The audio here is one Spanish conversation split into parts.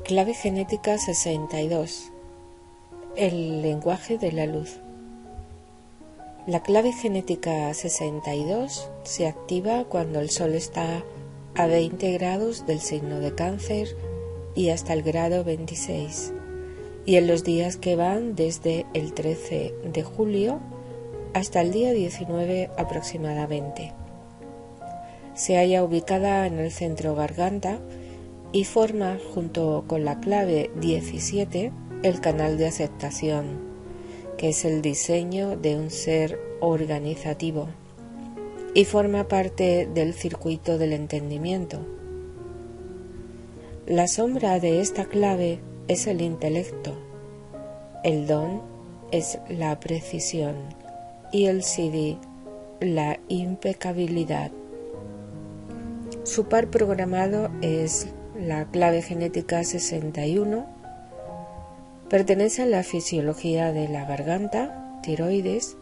Clave genética 62. El lenguaje de la luz. La clave genética 62 se activa cuando el Sol está a 20 grados del signo de Cáncer y hasta el grado 26, y en los días que van desde el 13 de julio hasta el día 19 aproximadamente. Se halla ubicada en el centro garganta y forma, junto con la clave 17, el canal de aceptación, que es el diseño de un ser organizativo, y forma parte del circuito del entendimiento. La sombra de esta clave es el intelecto, el don es la precisión y el Siddhi la impecabilidad. Su par programado es la clave genética 61, pertenece a la fisiología de la garganta, tiroides,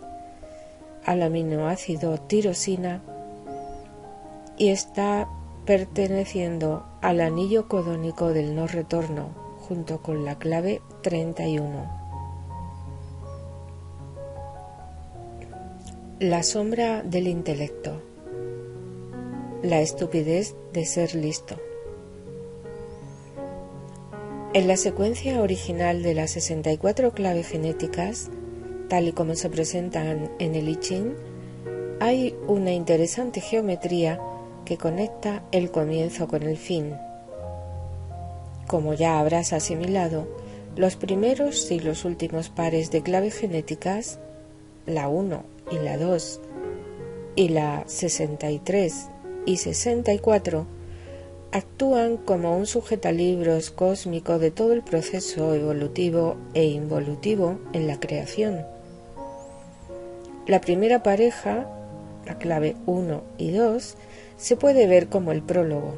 al aminoácido tirosina y está perteneciendo al anillo codónico del no retorno, junto con la clave 31. La sombra del intelecto. La estupidez de ser listo. En la secuencia original de las 64 claves genéticas, tal y como se presentan en el I Ching, hay una interesante geometría que conecta el comienzo con el fin. Como ya habrás asimilado, los primeros y los últimos pares de claves genéticas, la 1 y la 2, y la 63 y 64, actúan como un sujetalibros cósmico de todo el proceso evolutivo e involutivo en la creación. La primera pareja, la clave 1 y 2, se puede ver como el prólogo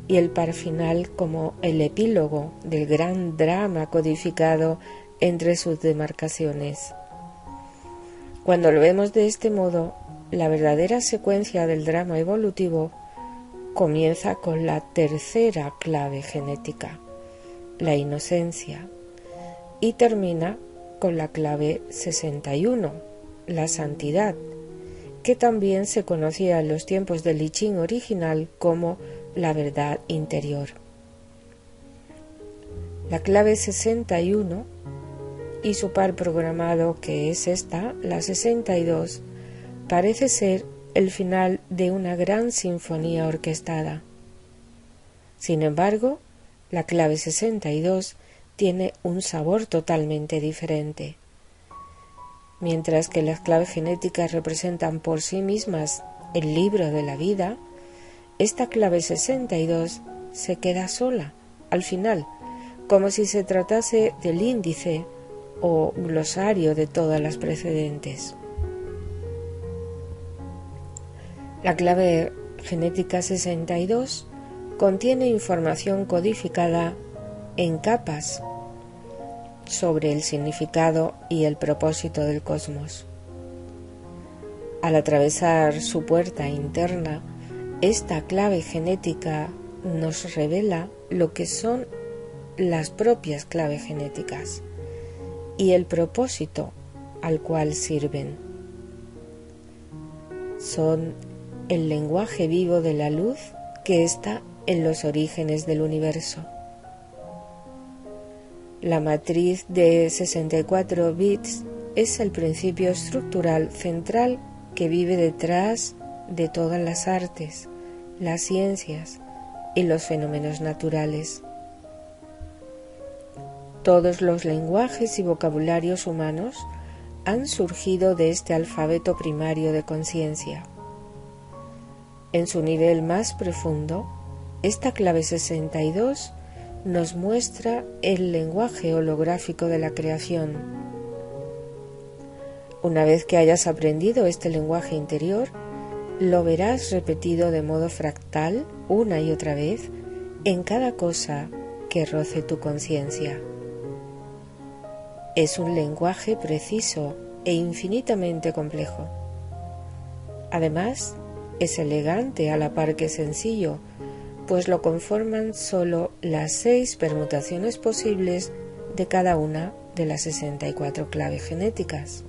y el par final como el epílogo del gran drama codificado entre sus demarcaciones. Cuando lo vemos de este modo, la verdadera secuencia del drama evolutivo comienza con la tercera clave genética, la inocencia, y termina con la clave 61, la santidad, que también se conocía en los tiempos del I Ching original como la verdad interior. La clave 61 y su par programado, que es esta, la 62, parece ser el final de una gran sinfonía orquestada. Sin embargo, la clave 62 tiene un sabor totalmente diferente. Mientras que las claves genéticas representan por sí mismas el libro de la vida, esta clave 62 se queda sola, al final, como si se tratase del índice o glosario de todas las precedentes. La clave genética 62 contiene información codificada en capas sobre el significado y el propósito del cosmos. Al atravesar su puerta interna, esta clave genética nos revela lo que son las propias claves genéticas y el propósito al cual sirven. Son el lenguaje vivo de la luz que está en los orígenes del universo. La matriz de 64 bits es el principio estructural central que vive detrás de todas las artes, las ciencias y los fenómenos naturales. Todos los lenguajes y vocabularios humanos han surgido de este alfabeto primario de conciencia. En su nivel más profundo, esta clave 62 nos muestra el lenguaje holográfico de la creación. Una vez que hayas aprendido este lenguaje interior, lo verás repetido de modo fractal una y otra vez en cada cosa que roce tu conciencia. Es un lenguaje preciso e infinitamente complejo. Además, es elegante a la par que sencillo, pues lo conforman solo las 6 permutaciones posibles de cada una de las 64 claves genéticas.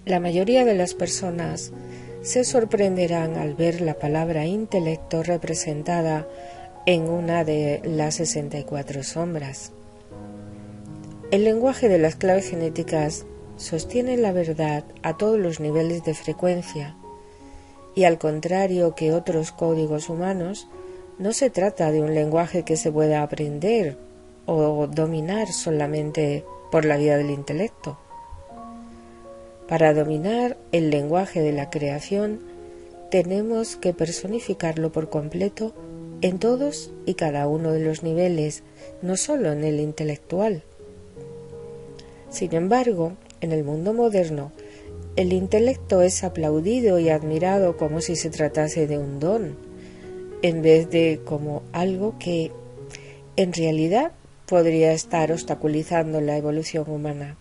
La mayoría de las personas se sorprenderán al ver la palabra intelecto representada en una de las 64 sombras. El lenguaje de las claves genéticas sostiene la verdad a todos los niveles de frecuencia y, al contrario que otros códigos humanos, no se trata de un lenguaje que se pueda aprender o dominar solamente por la vía del intelecto. Para dominar el lenguaje de la creación, tenemos que personificarlo por completo en todos y cada uno de los niveles, no solo en el intelectual. Sin embargo, en el mundo moderno, el intelecto es aplaudido y admirado como si se tratase de un don, en vez de como algo que, en realidad, podría estar obstaculizando la evolución humana.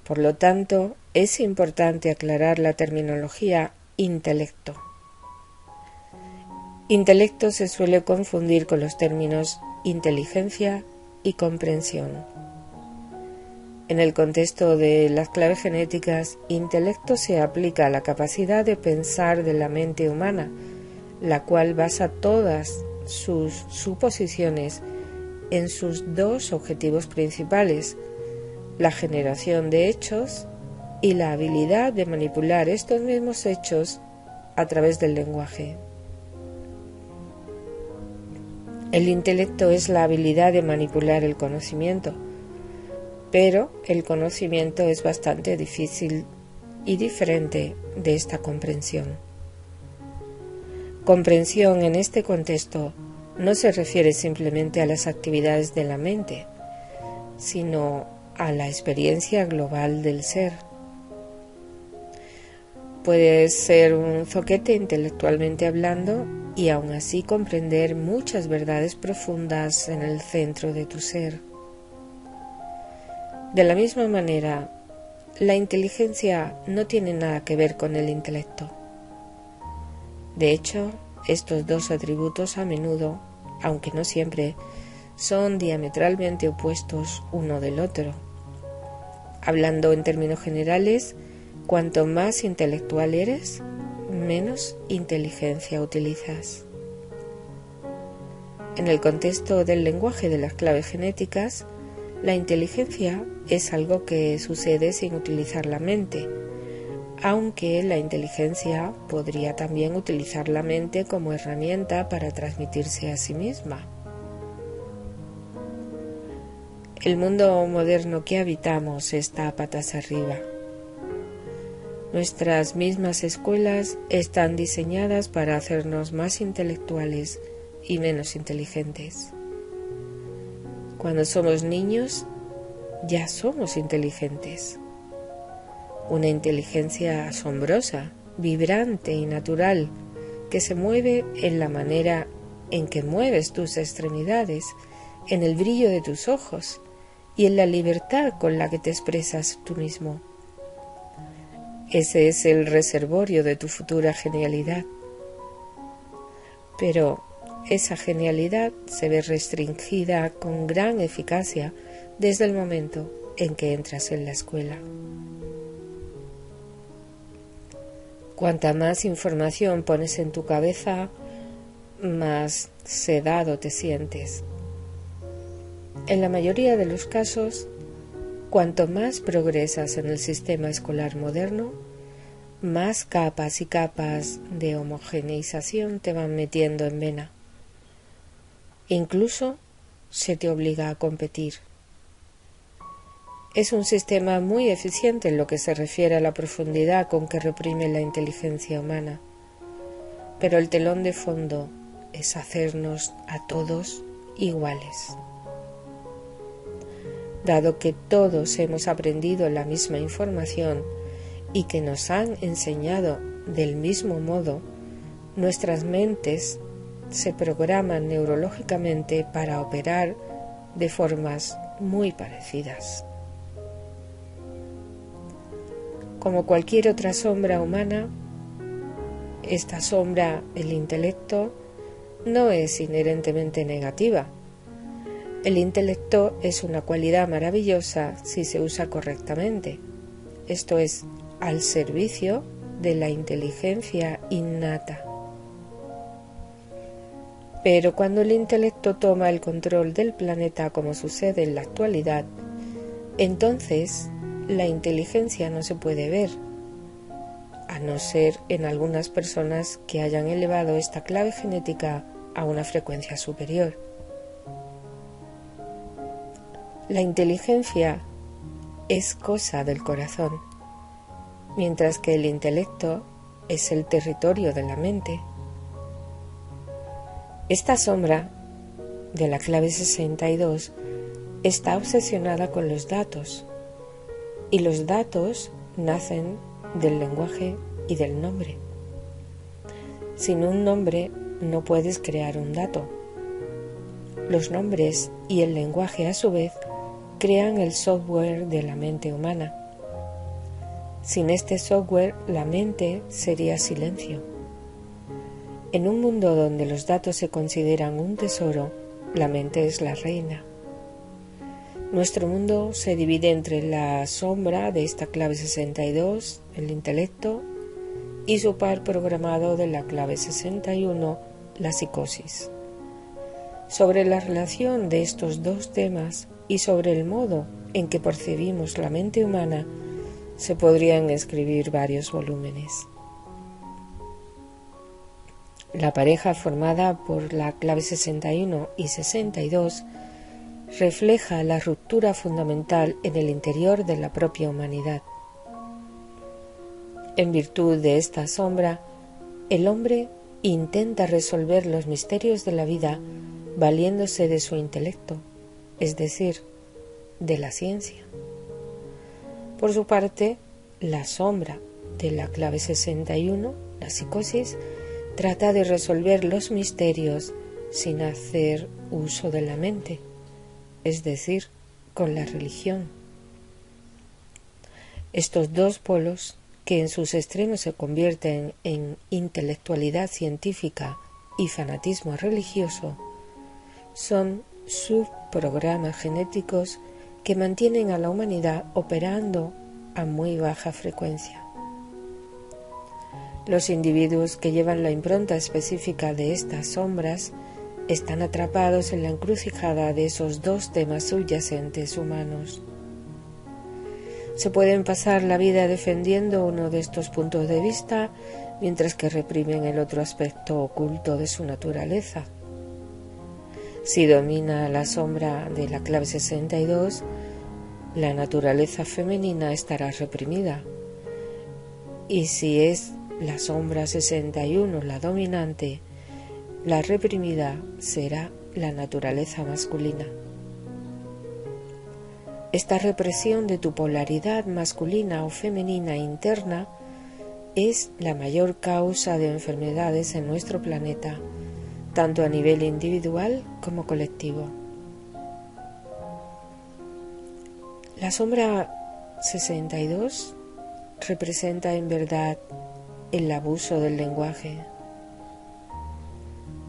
Por lo tanto, es importante aclarar la terminología intelecto. Intelecto se suele confundir con los términos inteligencia y comprensión. En el contexto de las claves genéticas, intelecto se aplica a la capacidad de pensar de la mente humana, la cual basa todas sus suposiciones en sus dos objetivos principales: la generación de hechos y la habilidad de manipular estos mismos hechos a través del lenguaje. El intelecto es la habilidad de manipular el conocimiento, pero el conocimiento es bastante difícil y diferente de esta comprensión. Comprensión en este contexto no se refiere simplemente a las actividades de la mente, sino a la experiencia global del ser. Puedes ser un zoquete intelectualmente hablando y aún así comprender muchas verdades profundas en el centro de tu ser. De la misma manera, la inteligencia no tiene nada que ver con el intelecto. De hecho, estos dos atributos a menudo, aunque no siempre, son diametralmente opuestos uno del otro. Hablando en términos generales, cuanto más intelectual eres, menos inteligencia utilizas. En el contexto del lenguaje de las claves genéticas, la inteligencia es algo que sucede sin utilizar la mente, aunque la inteligencia podría también utilizar la mente como herramienta para transmitirse a sí misma. El mundo moderno que habitamos está patas arriba. Nuestras mismas escuelas están diseñadas para hacernos más intelectuales y menos inteligentes. Cuando somos niños, ya somos inteligentes. Una inteligencia asombrosa, vibrante y natural, que se mueve en la manera en que mueves tus extremidades, en el brillo de tus ojos y en la libertad con la que te expresas tú mismo. Ese es el reservorio de tu futura genialidad. Pero esa genialidad se ve restringida con gran eficacia desde el momento en que entras en la escuela. Cuanta más información pones en tu cabeza, más sedado te sientes. En la mayoría de los casos, cuanto más progresas en el sistema escolar moderno, más capas y capas de homogeneización te van metiendo en vena. Incluso se te obliga a competir. Es un sistema muy eficiente en lo que se refiere a la profundidad con que reprime la inteligencia humana, pero el telón de fondo es hacernos a todos iguales. Dado que todos hemos aprendido la misma información y que nos han enseñado del mismo modo, nuestras mentes se programan neurológicamente para operar de formas muy parecidas. Como cualquier otra sombra humana, esta sombra, el intelecto, no es inherentemente negativa. El intelecto es una cualidad maravillosa si se usa correctamente, esto es, al servicio de la inteligencia innata. Pero cuando el intelecto toma el control del planeta, como sucede en la actualidad, entonces la inteligencia no se puede ver, a no ser en algunas personas que hayan elevado esta clave genética a una frecuencia superior. La inteligencia es cosa del corazón, mientras que el intelecto es el territorio de la mente. Esta sombra de la clave 62 está obsesionada con los datos, y los datos nacen del lenguaje y del nombre. Sin un nombre no puedes crear un dato. Los nombres y el lenguaje a su vez crean el software de la mente humana. Sin este software, la mente sería silencio. En un mundo donde los datos se consideran un tesoro, la mente es la reina. Nuestro mundo se divide entre la sombra de esta clave 62, el intelecto, y su par programado de la clave 61, la psicosis. Sobre la relación de estos dos temas y sobre el modo en que percibimos la mente humana, se podrían escribir varios volúmenes. La pareja formada por la clave 61 y 62 refleja la ruptura fundamental en el interior de la propia humanidad. En virtud de esta sombra, el hombre intenta resolver los misterios de la vida valiéndose de su intelecto, es decir, de la ciencia. Por su parte, la sombra de la clave 61, la psicosis, trata de resolver los misterios sin hacer uso de la mente, es decir, con la religión. Estos dos polos, que en sus extremos se convierten en intelectualidad científica y fanatismo religioso, son subprogramas genéticos que mantienen a la humanidad operando a muy baja frecuencia. Los individuos que llevan la impronta específica de estas sombras están atrapados en la encrucijada de esos dos temas subyacentes humanos. Se pueden pasar la vida defendiendo uno de estos puntos de vista mientras que reprimen el otro aspecto oculto de su naturaleza. Si domina la sombra de la clave 62, la naturaleza femenina estará reprimida. Y si es la sombra 61 la dominante, la reprimida será la naturaleza masculina. Esta represión de tu polaridad masculina o femenina interna es la mayor causa de enfermedades en nuestro planeta, tanto a nivel individual como colectivo. La sombra 62 representa en verdad el abuso del lenguaje.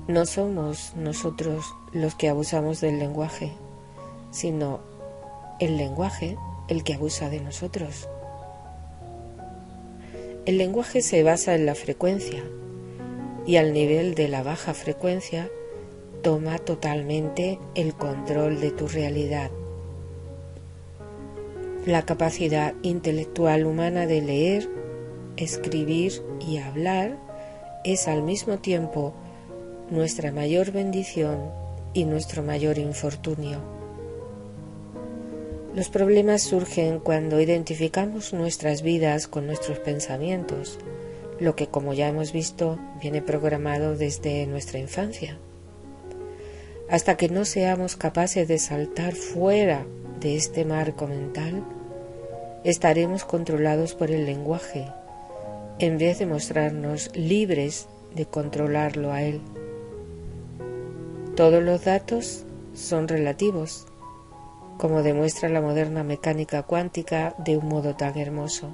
No somos nosotros los que abusamos del lenguaje, sino el lenguaje el que abusa de nosotros. El lenguaje se basa en la frecuencia y al nivel de la baja frecuencia toma totalmente el control de tu realidad. La capacidad intelectual humana de leer, escribir y hablar es al mismo tiempo nuestra mayor bendición y nuestro mayor infortunio. Los problemas surgen cuando identificamos nuestras vidas con nuestros pensamientos, lo que, como ya hemos visto, viene programado desde nuestra infancia. Hasta que no seamos capaces de saltar fuera de este marco mental, estaremos controlados por el lenguaje, en vez de mostrarnos libres de controlarlo a él. Todos los datos son relativos, como demuestra la moderna mecánica cuántica de un modo tan hermoso,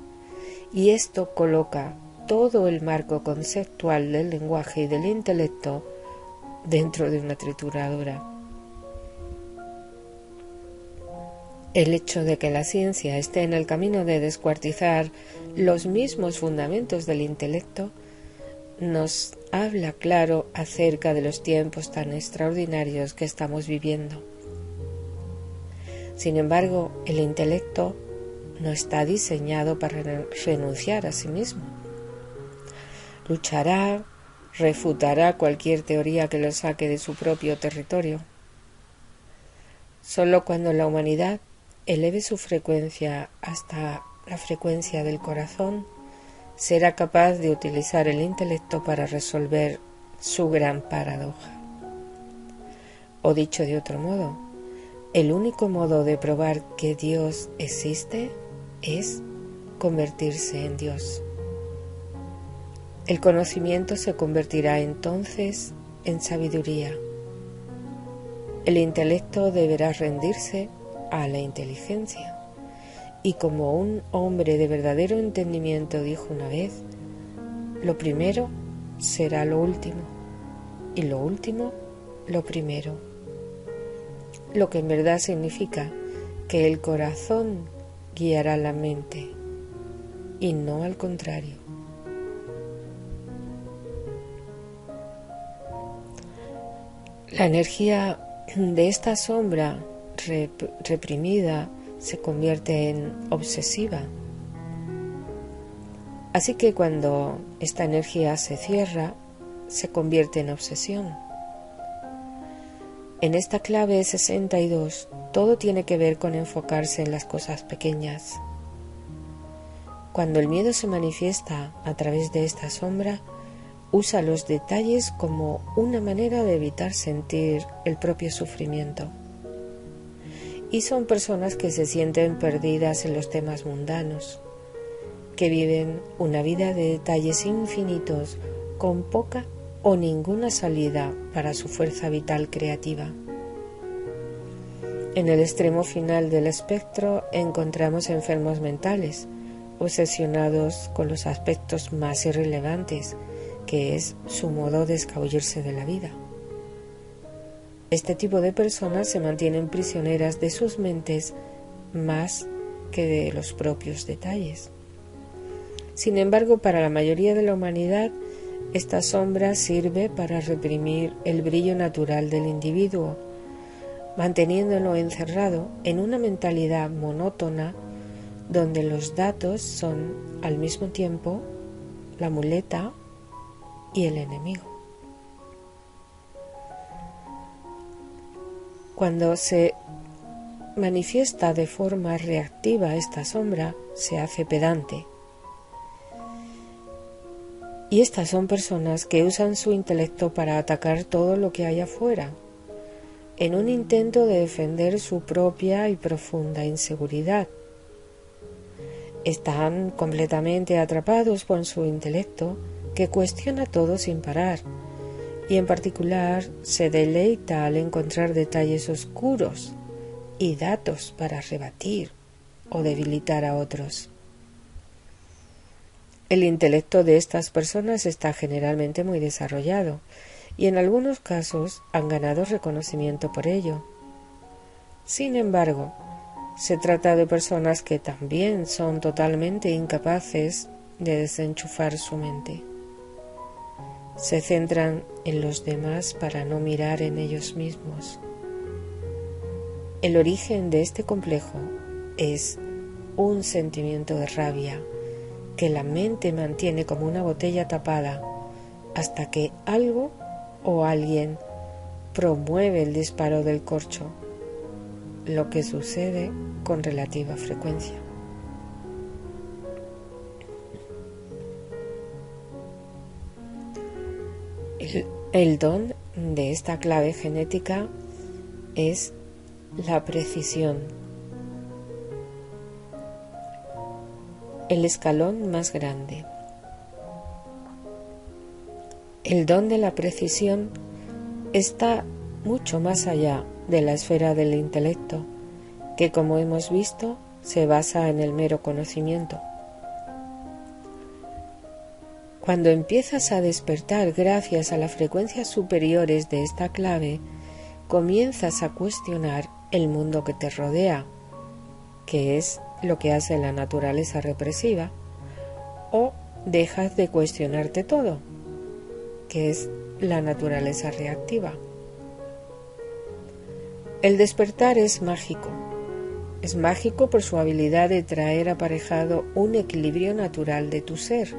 y esto coloca todo el marco conceptual del lenguaje y del intelecto dentro de una trituradora. El hecho de que la ciencia esté en el camino de descuartizar los mismos fundamentos del intelecto nos habla claro acerca de los tiempos tan extraordinarios que estamos viviendo. Sin embargo, el intelecto no está diseñado para renunciar a sí mismo. Luchará, refutará cualquier teoría que lo saque de su propio territorio. Solo cuando la humanidad eleve su frecuencia hasta la frecuencia del corazón, será capaz de utilizar el intelecto para resolver su gran paradoja. O dicho de otro modo, el único modo de probar que Dios existe es convertirse en Dios. El conocimiento se convertirá entonces en sabiduría. El intelecto deberá rendirse a la inteligencia. Y como un hombre de verdadero entendimiento dijo una vez, lo primero será lo último y lo último lo primero. Lo que en verdad significa que el corazón guiará la mente y no al contrario. La energía de esta sombra reprimida se convierte en obsesiva. Así que cuando esta energía se cierra, se convierte en obsesión. En esta clave 62, todo tiene que ver con enfocarse en las cosas pequeñas. Cuando el miedo se manifiesta a través de esta sombra, usa los detalles como una manera de evitar sentir el propio sufrimiento. Y son personas que se sienten perdidas en los temas mundanos, que viven una vida de detalles infinitos con poca o ninguna salida para su fuerza vital creativa. En el extremo final del espectro encontramos enfermos mentales, obsesionados con los aspectos más irrelevantes, que es su modo de escabullirse de la vida. Este tipo de personas se mantienen prisioneras de sus mentes más que de los propios detalles. Sin embargo, para la mayoría de la humanidad, esta sombra sirve para reprimir el brillo natural del individuo, manteniéndolo encerrado en una mentalidad monótona donde los datos son al mismo tiempo la muleta y el enemigo. Cuando se manifiesta de forma reactiva esta sombra, se hace pedante. Y estas son personas que usan su intelecto para atacar todo lo que hay afuera, en un intento de defender su propia y profunda inseguridad. Están completamente atrapados por su intelecto, que cuestiona todo sin parar, y en particular se deleita al encontrar detalles oscuros y datos para rebatir o debilitar a otros. El intelecto de estas personas está generalmente muy desarrollado y en algunos casos han ganado reconocimiento por ello. Sin embargo, se trata de personas que también son totalmente incapaces de desenchufar su mente. Se centran en los demás para no mirar en ellos mismos. El origen de este complejo es un sentimiento de rabia que la mente mantiene como una botella tapada hasta que algo o alguien promueve el disparo del corcho, lo que sucede con relativa frecuencia. El don de esta clave genética es la precisión. El escalón más grande. El don de la precisión está mucho más allá de la esfera del intelecto, que como hemos visto se basa en el mero conocimiento. Cuando empiezas a despertar gracias a las frecuencias superiores de esta clave, comienzas a cuestionar el mundo que te rodea, que es lo que hace la naturaleza represiva, o dejas de cuestionarte todo, que es la naturaleza reactiva. El despertar es mágico. Es mágico por su habilidad de traer aparejado un equilibrio natural de tu ser.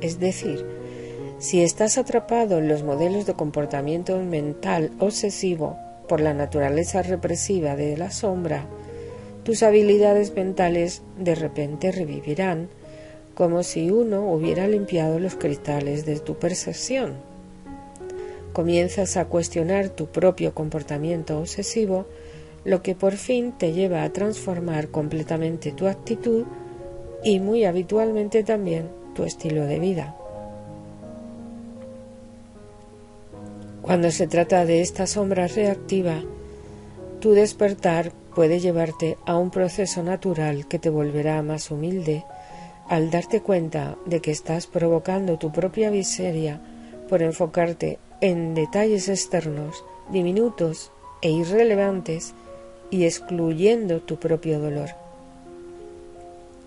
Es decir, si estás atrapado en los modelos de comportamiento mental obsesivo por la naturaleza represiva de la sombra, tus habilidades mentales de repente revivirán, como si uno hubiera limpiado los cristales de tu percepción. Comienzas a cuestionar tu propio comportamiento obsesivo, lo que por fin te lleva a transformar completamente tu actitud y muy habitualmente también tu estilo de vida. Cuando se trata de esta sombra reactiva, tu despertar puede llevarte a un proceso natural que te volverá más humilde al darte cuenta de que estás provocando tu propia miseria por enfocarte en detalles externos, diminutos e irrelevantes y excluyendo tu propio dolor.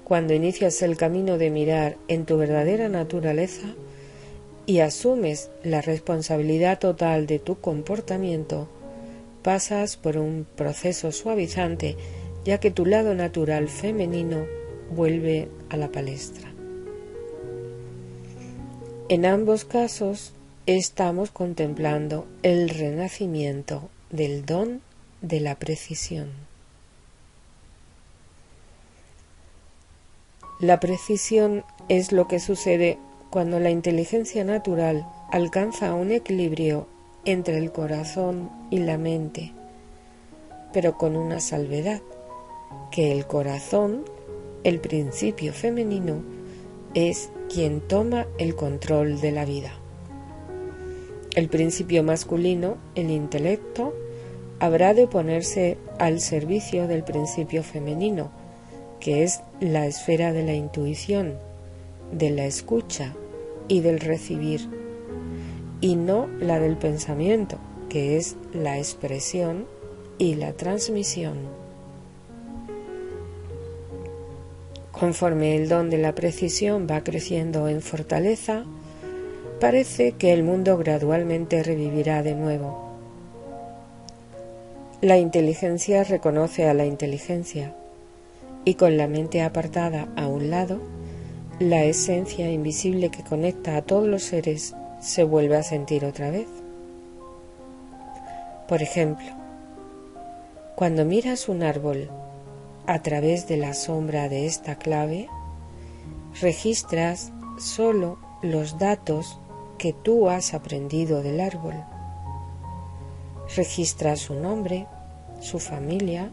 Cuando inicias el camino de mirar en tu verdadera naturaleza y asumes la responsabilidad total de tu comportamiento, pasas por un proceso suavizante, ya que tu lado natural femenino vuelve a la palestra. En ambos casos estamos contemplando el renacimiento del don de la precisión. La precisión es lo que sucede cuando la inteligencia natural alcanza un equilibrio entre el corazón y la mente, pero con una salvedad, que el corazón, el principio femenino, es quien toma el control de la vida. El principio masculino, el intelecto, habrá de ponerse al servicio del principio femenino, que es la esfera de la intuición, de la escucha y del recibir, y no la del pensamiento, que es la expresión y la transmisión. Conforme el don de la precisión va creciendo en fortaleza, parece que el mundo gradualmente revivirá de nuevo. La inteligencia reconoce a la inteligencia, y con la mente apartada a un lado, la esencia invisible que conecta a todos los seres se vuelve a sentir otra vez. Por ejemplo, cuando miras un árbol a través de la sombra de esta clave, registras solo los datos que tú has aprendido del árbol. Registras su nombre, su familia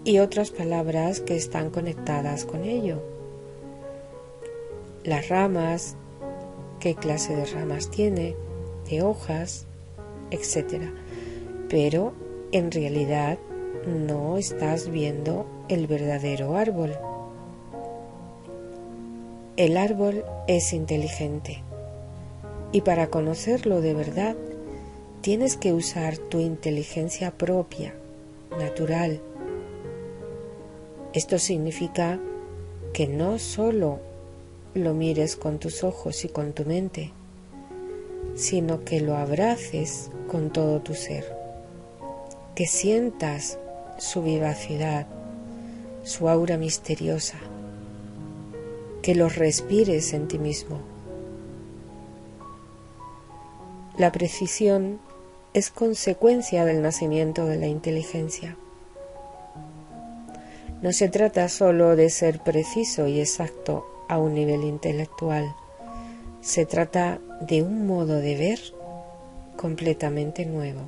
y otras palabras que están conectadas con ello. Las ramas, qué clase de ramas tiene, de hojas, etc. Pero en realidad no estás viendo el verdadero árbol. El árbol es inteligente y para conocerlo de verdad tienes que usar tu inteligencia propia, natural. Esto significa que no solo lo mires con tus ojos y con tu mente, sino que lo abraces con todo tu ser, que sientas su vivacidad, su aura misteriosa, que lo respires en ti mismo. La precisión es consecuencia del nacimiento de la inteligencia. No se trata solo de ser preciso y exacto a un nivel intelectual, se trata de un modo de ver completamente nuevo.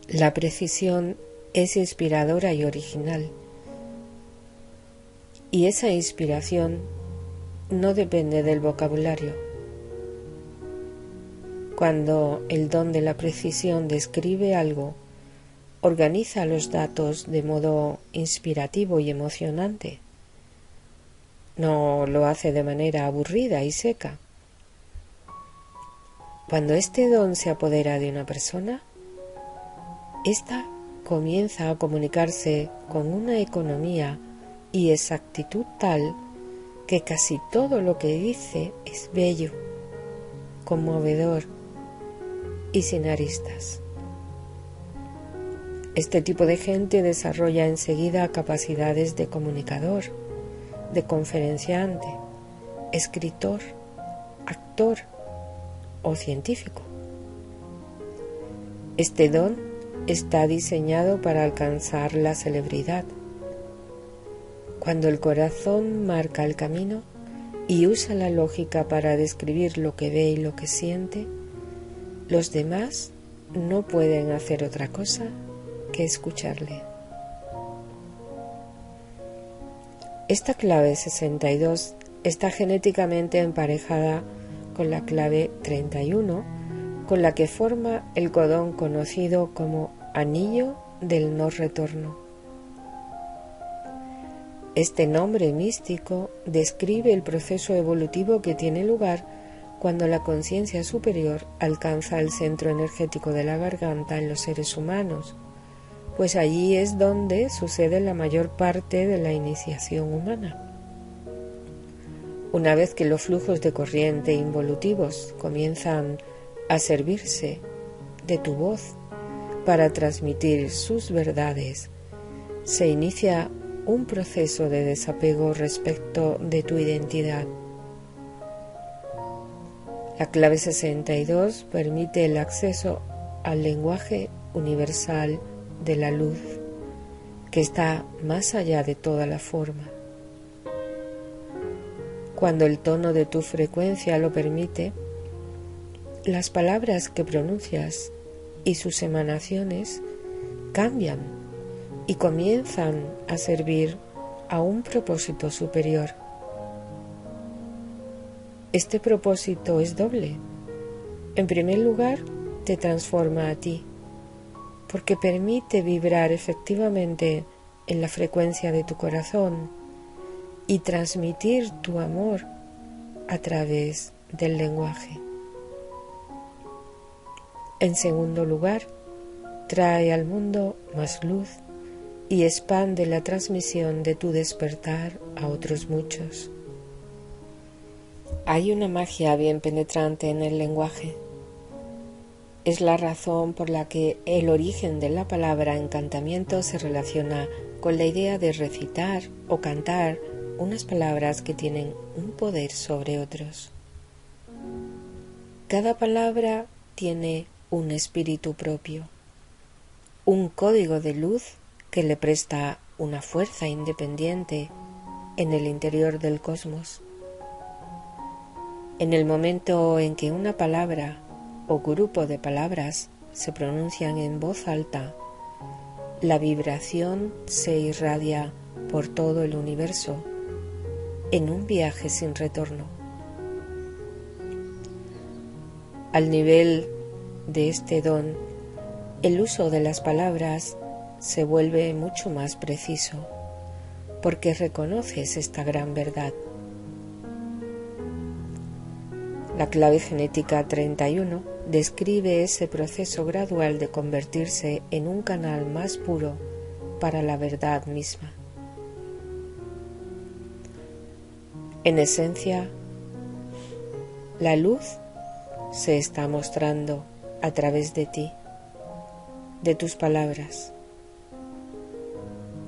La precisión es inspiradora y original, y esa inspiración no depende del vocabulario. Cuando el don de la precisión describe algo, organiza los datos de modo inspirativo y emocionante, No lo hace de manera aburrida y seca. Cuando este don se apodera de una persona, ésta comienza a comunicarse con una economía y exactitud tal que casi todo lo que dice es bello, conmovedor y sin aristas. Este tipo de gente desarrolla enseguida capacidades de comunicador, de conferenciante, escritor, actor o científico. Este don está diseñado para alcanzar la celebridad. Cuando el corazón marca el camino y usa la lógica para describir lo que ve y lo que siente, los demás no pueden hacer otra cosa que escucharle. Esta clave 62 está genéticamente emparejada con la clave 31, con la que forma el codón conocido como anillo del no retorno. Este nombre místico describe el proceso evolutivo que tiene lugar cuando la conciencia superior alcanza el centro energético de la garganta en los seres humanos, pues allí es donde sucede la mayor parte de la iniciación humana. Una vez que los flujos de corriente involutivos comienzan a servirse de tu voz para transmitir sus verdades, se inicia un proceso de desapego respecto de tu identidad. La clave 62 permite el acceso al lenguaje universal de la luz, que está más allá de toda la forma. Cuando el tono de tu frecuencia lo permite, las palabras que pronuncias y sus emanaciones cambian y comienzan a servir a un propósito superior. Este propósito es doble. En primer lugar, te transforma a ti, porque permite vibrar efectivamente en la frecuencia de tu corazón y transmitir tu amor a través del lenguaje. En segundo lugar, trae al mundo más luz y expande la transmisión de tu despertar a otros muchos. Hay una magia bien penetrante en el lenguaje. Es la razón por la que el origen de la palabra encantamiento se relaciona con la idea de recitar o cantar unas palabras que tienen un poder sobre otros. Cada palabra tiene un espíritu propio, un código de luz que le presta una fuerza independiente en el interior del cosmos. En el momento en que una palabra o grupo de palabras se pronuncian en voz alta, la vibración se irradia por todo el universo en un viaje sin retorno. Al nivel de este don, el uso de las palabras se vuelve mucho más preciso, porque reconoces esta gran verdad. La clave genética 31 describe ese proceso gradual de convertirse en un canal más puro para la verdad misma. En esencia, la luz se está mostrando a través de ti, de tus palabras.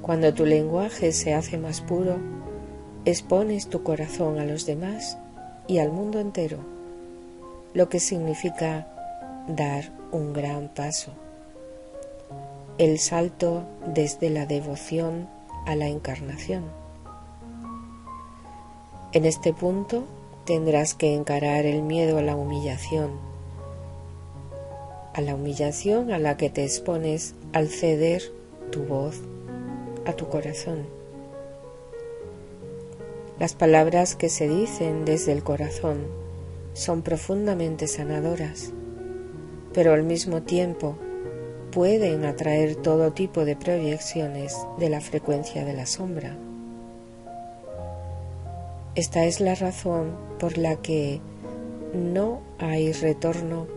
Cuando tu lenguaje se hace más puro, expones tu corazón a los demás y al mundo entero, lo que significa dar un gran paso, el salto desde la devoción a la encarnación. En este punto tendrás que encarar el miedo a la humillación a la que te expones al ceder tu voz a tu corazón. Las palabras que se dicen desde el corazón son profundamente sanadoras, pero al mismo tiempo pueden atraer todo tipo de proyecciones de la frecuencia de la sombra. Esta es la razón por la que no hay retorno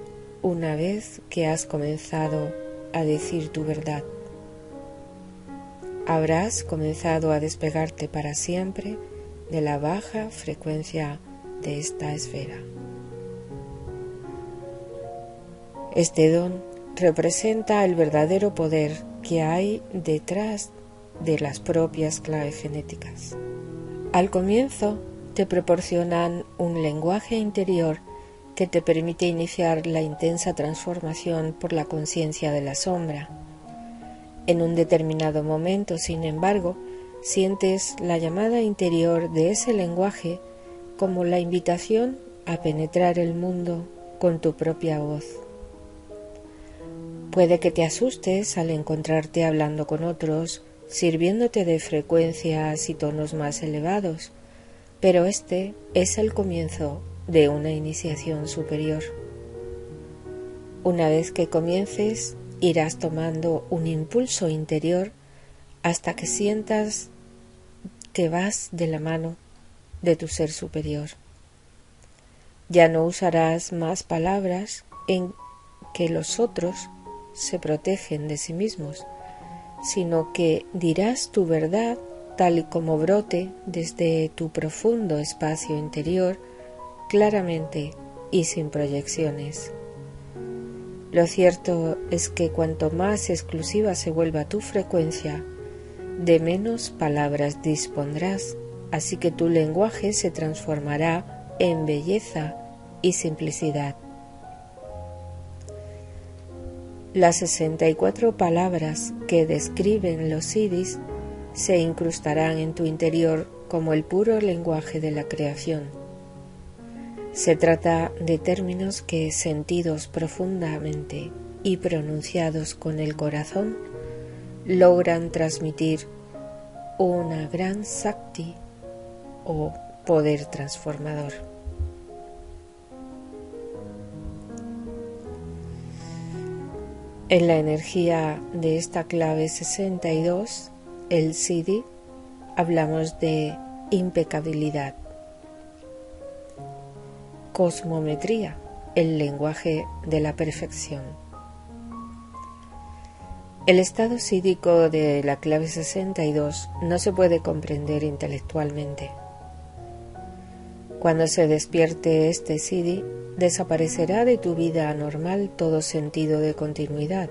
una vez que has comenzado a decir tu verdad. Habrás comenzado a despegarte para siempre de la baja frecuencia de esta esfera. Este don representa el verdadero poder que hay detrás de las propias claves genéticas. Al comienzo te proporcionan un lenguaje interior que te permite iniciar la intensa transformación por la conciencia de la sombra. En un determinado momento, sin embargo, sientes la llamada interior de ese lenguaje como la invitación a penetrar el mundo con tu propia voz. Puede que te asustes al encontrarte hablando con otros, sirviéndote de frecuencias y tonos más elevados, pero este es el comienzo de una iniciación superior. Una vez que comiences, irás tomando un impulso interior hasta que sientas que vas de la mano de tu ser superior. Ya no usarás más palabras en que los otros se protegen de sí mismos, sino que dirás tu verdad tal y como brote desde tu profundo espacio interior, claramente y sin proyecciones. Lo cierto es que cuanto más exclusiva se vuelva tu frecuencia, de menos palabras dispondrás, así que tu lenguaje se transformará en belleza y simplicidad. Las 64 palabras que describen los siddhis se incrustarán en tu interior como el puro lenguaje de la creación. Se trata de términos que, sentidos profundamente y pronunciados con el corazón, logran transmitir una gran Shakti o poder transformador. En la energía de esta clave 62, el siddhi, hablamos de impecabilidad. Cosmometría, el lenguaje de la perfección. El estado sídhico de la clave 62 no se puede comprender intelectualmente. Cuando se despierte este siddhi, desaparecerá de tu vida anormal todo sentido de continuidad.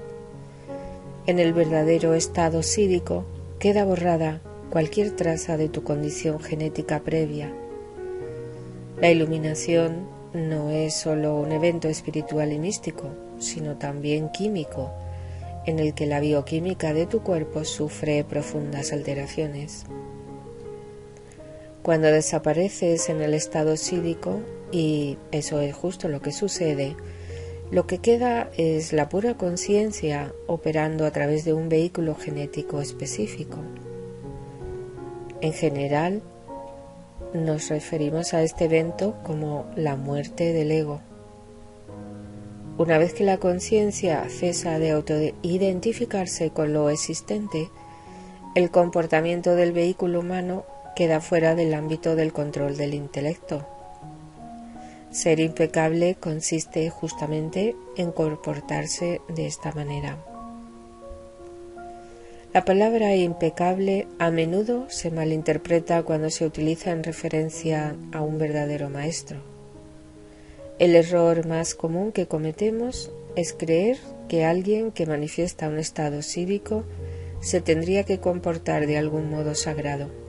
En el verdadero estado sídhico queda borrada cualquier traza de tu condición genética previa. La iluminación no es solo un evento espiritual y místico, sino también químico, en el que la bioquímica de tu cuerpo sufre profundas alteraciones. Cuando desapareces en el estado sídhico, y eso es justo lo que sucede, lo que queda es la pura conciencia operando a través de un vehículo genético específico. En general, nos referimos a este evento como la muerte del ego. Una vez que la conciencia cesa de autoidentificarse con lo existente, el comportamiento del vehículo humano queda fuera del ámbito del control del intelecto. Ser impecable consiste justamente en comportarse de esta manera. La palabra impecable a menudo se malinterpreta cuando se utiliza en referencia a un verdadero maestro. El error más común que cometemos es creer que alguien que manifiesta un estado sídhico se tendría que comportar de algún modo sagrado.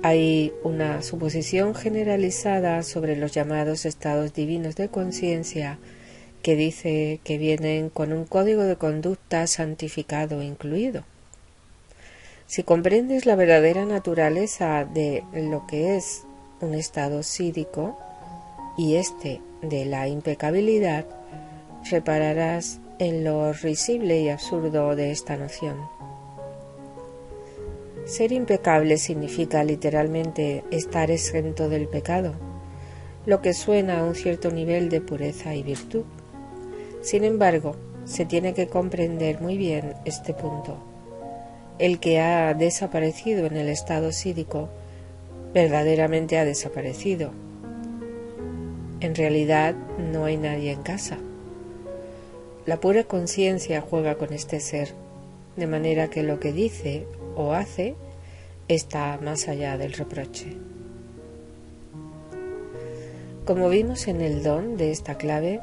Hay una suposición generalizada sobre los llamados estados divinos de conciencia que dice que vienen con un código de conducta santificado incluido. Si comprendes la verdadera naturaleza de lo que es un estado sídhico y este de la impecabilidad, repararás en lo risible y absurdo de esta noción. Ser impecable significa literalmente estar exento del pecado, lo que suena a un cierto nivel de pureza y virtud. Sin embargo, se tiene que comprender muy bien este punto. El que ha desaparecido en el estado sídhico verdaderamente ha desaparecido. En realidad no hay nadie en casa. La pura conciencia juega con este ser, de manera que lo que dice o hace está más allá del reproche. Como vimos en el don de esta clave,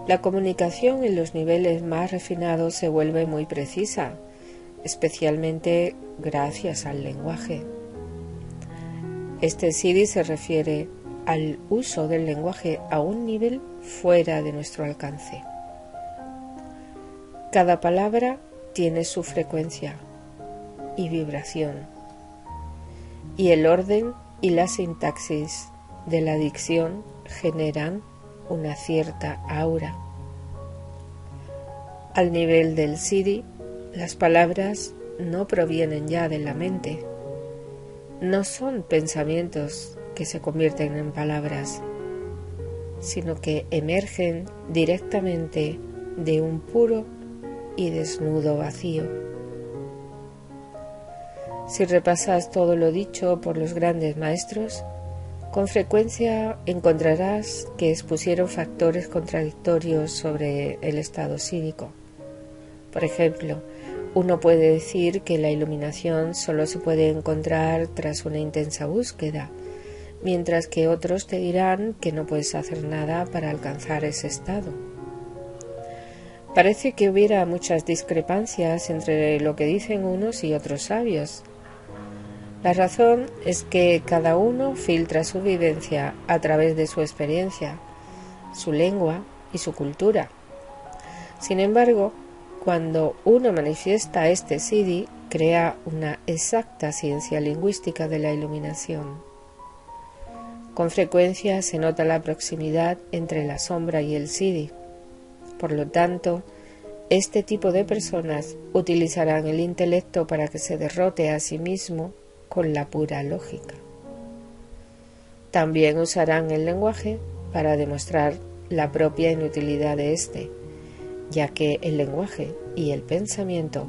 la comunicación en los niveles más refinados se vuelve muy precisa, especialmente gracias al lenguaje. Este Siddhi se refiere al uso del lenguaje a un nivel fuera de nuestro alcance. Cada palabra tiene su frecuencia y vibración, y el orden y la sintaxis de la dicción generan una cierta aura. Al nivel del Siddhi, las palabras no provienen ya de la mente, no son pensamientos que se convierten en palabras, sino que emergen directamente de un puro y desnudo vacío. Si repasas todo lo dicho por los grandes maestros, con frecuencia encontrarás que expusieron factores contradictorios sobre el estado sídhico. Por ejemplo, uno puede decir que la iluminación solo se puede encontrar tras una intensa búsqueda, mientras que otros te dirán que no puedes hacer nada para alcanzar ese estado. Parece que hubiera muchas discrepancias entre lo que dicen unos y otros sabios. La razón es que cada uno filtra su vivencia a través de su experiencia, su lengua y su cultura. Sin embargo, cuando uno manifiesta este Siddhi, crea una exacta ciencia lingüística de la iluminación. Con frecuencia se nota la proximidad entre la sombra y el Siddhi. Por lo tanto, este tipo de personas utilizarán el intelecto para que se derrote a sí mismo con la pura lógica. También usarán el lenguaje para demostrar la propia inutilidad de éste, ya que el lenguaje y el pensamiento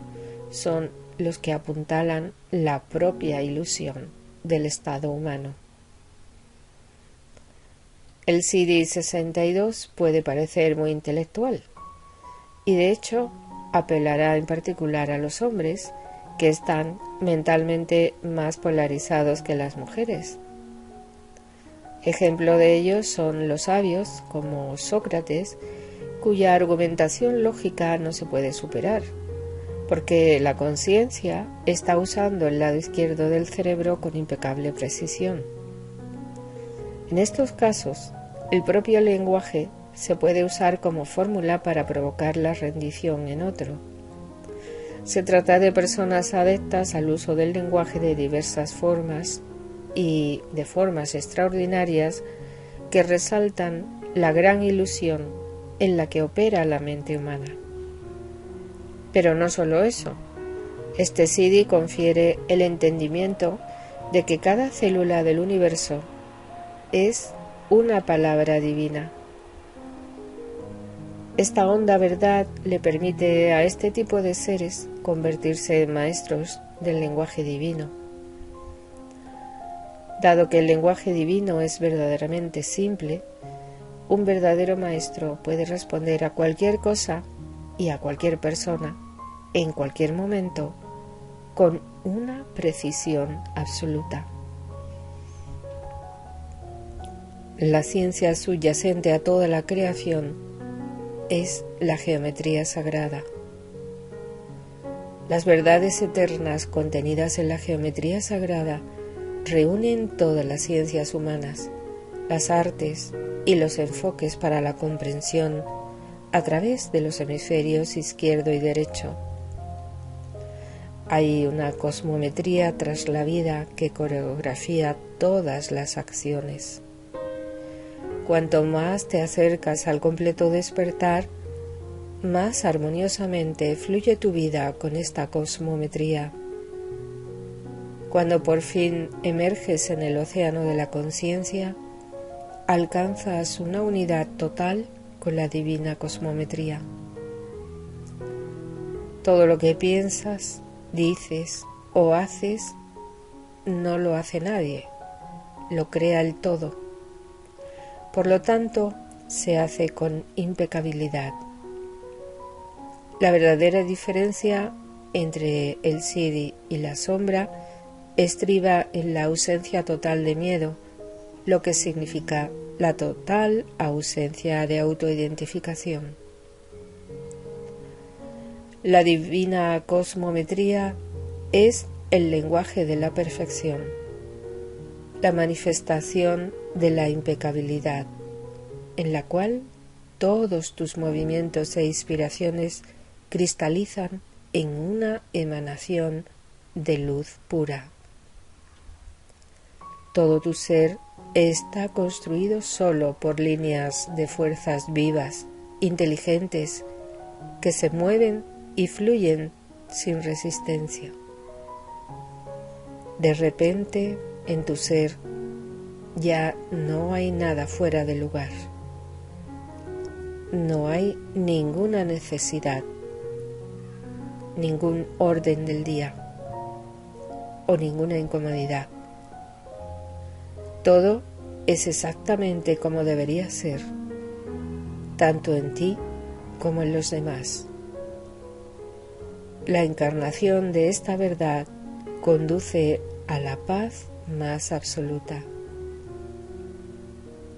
son los que apuntalan la propia ilusión del estado humano. El Siddhi 62 puede parecer muy intelectual y de hecho apelará en particular a los hombres que están mentalmente más polarizados que las mujeres. Ejemplo de ellos son los sabios como Sócrates, cuya argumentación lógica no se puede superar, porque la conciencia está usando el lado izquierdo del cerebro con impecable precisión. En estos casos, el propio lenguaje se puede usar como fórmula para provocar la rendición en otro. Se trata de personas adeptas al uso del lenguaje de diversas formas y de formas extraordinarias que resaltan la gran ilusión en la que opera la mente humana. Pero no solo eso, este Siddhi confiere el entendimiento de que cada célula del universo es una palabra divina. Esta honda verdad le permite a este tipo de seres convertirse en maestros del lenguaje divino. Dado que el lenguaje divino es verdaderamente simple, un verdadero maestro puede responder a cualquier cosa y a cualquier persona, en cualquier momento, con una precisión absoluta. La ciencia subyacente a toda la creación es la geometría sagrada. Las verdades eternas contenidas en la geometría sagrada reúnen todas las ciencias humanas, las artes y los enfoques para la comprensión a través de los hemisferios izquierdo y derecho. Hay una cosmometría tras la vida que coreografía todas las acciones. Cuanto más te acercas al completo despertar, más armoniosamente fluye tu vida con esta cosmometría. Cuando por fin emerges en el océano de la conciencia, alcanzas una unidad total con la divina cosmometría. Todo lo que piensas, dices o haces, no lo hace nadie, lo crea el todo. Por lo tanto, se hace con impecabilidad. La verdadera diferencia entre el Siddhi y la sombra estriba en la ausencia total de miedo, lo que significa la total ausencia de autoidentificación. La divina cosmometría es el lenguaje de la perfección, la manifestación de la impecabilidad, en la cual todos tus movimientos e inspiraciones cristalizan en una emanación de luz pura. Todo tu ser está construido solo por líneas de fuerzas vivas, inteligentes, que se mueven y fluyen sin resistencia. De repente, en tu ser, ya no hay nada fuera de lugar. No hay ninguna necesidad, ningún orden del día o ninguna incomodidad. Todo es exactamente como debería ser, tanto en ti como en los demás. La encarnación de esta verdad conduce a la paz más absoluta.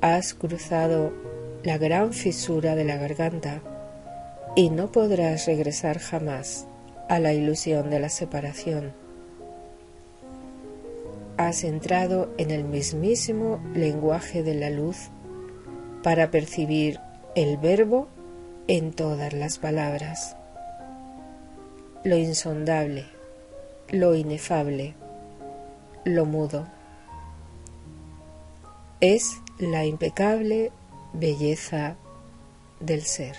Has cruzado la gran fisura de la garganta y no podrás regresar jamás a la ilusión de la separación. Has entrado en el mismísimo lenguaje de la luz para percibir el verbo en todas las palabras. Lo insondable, lo inefable, lo mudo. Es la impecable belleza del ser.